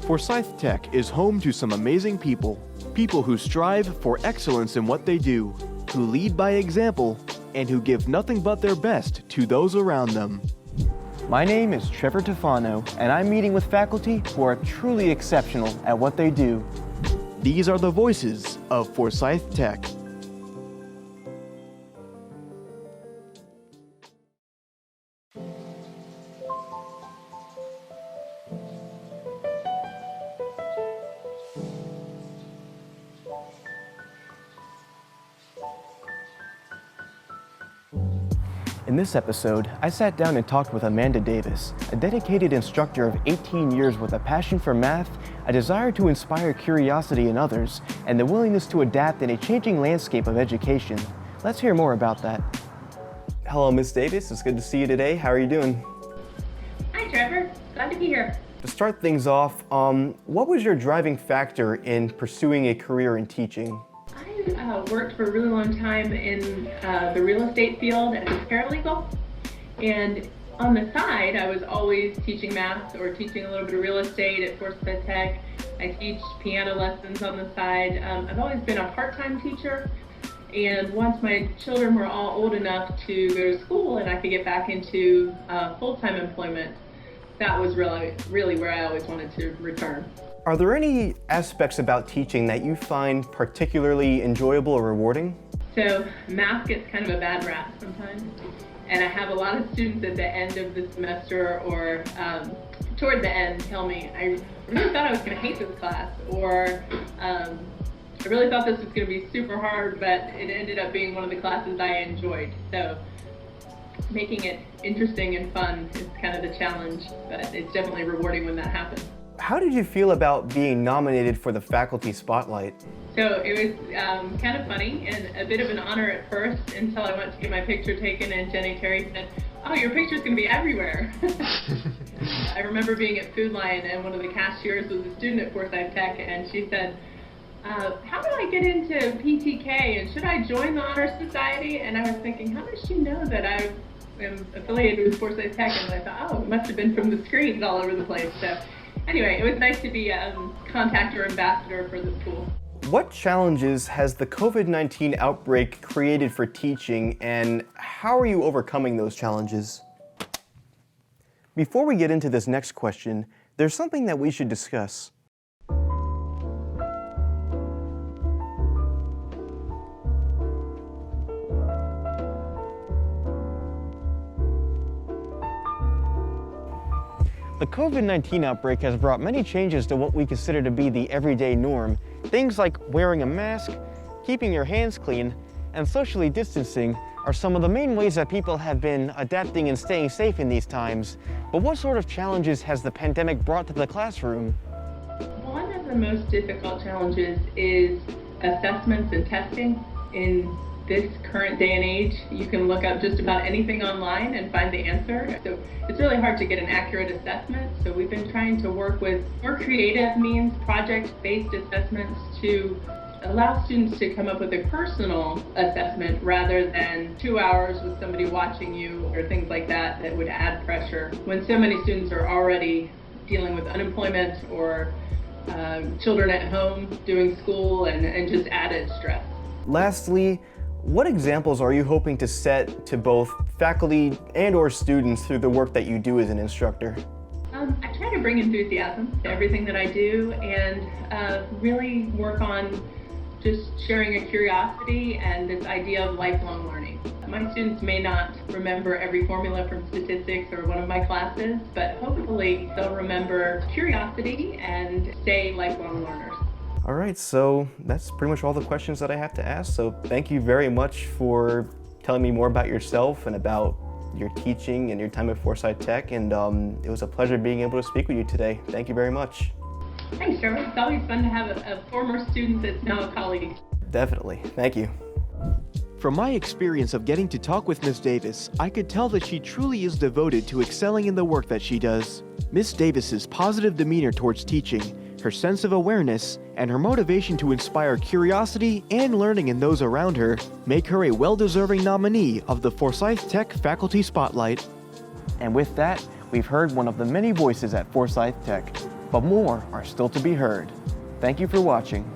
Forsyth Tech is home to some amazing people. People who strive for excellence in what they do, who lead by example, and who give nothing but their best to those around them. My name is Trevor Tufano, and I'm meeting with faculty who are truly exceptional at what they do. These are the voices of Forsyth Tech. In this episode, I sat down and talked with Amanda Davis, a dedicated instructor of 18 years with a passion for math, a desire to inspire curiosity in others, and the willingness to adapt in a changing landscape of education. Let's hear more about that. Hello, Ms. Davis. It's good to see you today. How are you doing? Hi, Trevor. Glad to be here. To start things off, what was your driving factor in pursuing a career in teaching? I worked for a really long time in the real estate field as a paralegal, and on the side I was always teaching math or teaching a little bit of real estate at Forsyth Tech. I teach piano lessons on the side. I've always been a part-time teacher, and once my children were all old enough to go to school and I could get back into full-time employment, that was really where I always wanted to return. Are there any aspects about teaching that you find particularly enjoyable or rewarding? So math gets kind of a bad rap sometimes, and I have a lot of students at the end of the semester or toward the end tell me, I really thought I was going to hate this class, or I really thought this was going to be super hard, but it ended up being one of the classes I enjoyed. So making it interesting and fun is kind of the challenge, but it's definitely rewarding when that happens. How did you feel about being nominated for the Faculty Spotlight? So it was kind of funny and a bit of an honor at first until I went to get my picture taken and Jenny Terry said, "Oh, your picture's going to be everywhere." I remember being at Food Lion and one of the cashiers was a student at Forsyth Tech, and she said, "How do I get into PTK and should I join the Honor Society?" And I was thinking, how does she know that I am affiliated with Forsyth Tech? And I thought, oh, it must have been from the screens all over the place. So anyway, it was nice to be a contact or ambassador for the school. What challenges has the COVID-19 outbreak created for teaching, and how are you overcoming those challenges? Before we get into this next question, there's something that we should discuss. The COVID-19 outbreak has brought many changes to what we consider to be the everyday norm. Things like wearing a mask, keeping your hands clean, and socially distancing are some of the main ways that people have been adapting and staying safe in these times. But what sort of challenges has the pandemic brought to the classroom? One of the most difficult challenges is assessments and testing. In this current day and age, you can look up just about anything online and find the answer. So it's really hard to get an accurate assessment. So we've been trying to work with more creative means, project-based assessments, to allow students to come up with a personal assessment rather than 2 hours with somebody watching you or things like that that would add pressure when so many students are already dealing with unemployment or children at home doing school and just added stress. Lastly, what examples are you hoping to set to both faculty and or students through the work that you do as an instructor? I try to bring enthusiasm to everything that I do and really work on just sharing a curiosity and this idea of lifelong learning. My students may not remember every formula from statistics or one of my classes, but hopefully they'll remember curiosity and stay lifelong learners. All right, so that's pretty much all the questions that I have to ask. So thank you very much for telling me more about yourself and about your teaching and your time at Forsyth Tech. And it was a pleasure being able to speak with you today. Thank you very much. Thanks, Trevor. It's always fun to have a former student that's now a colleague. Definitely. Thank you. From my experience of getting to talk with Ms. Davis, I could tell that she truly is devoted to excelling in the work that she does. Ms. Davis's positive demeanor towards teaching, her sense of awareness, and her motivation to inspire curiosity and learning in those around her make her a well-deserving nominee of the Forsyth Tech Faculty Spotlight. And with that, we've heard one of the many voices at Forsyth Tech. but more are still to be heard. Thank you for watching.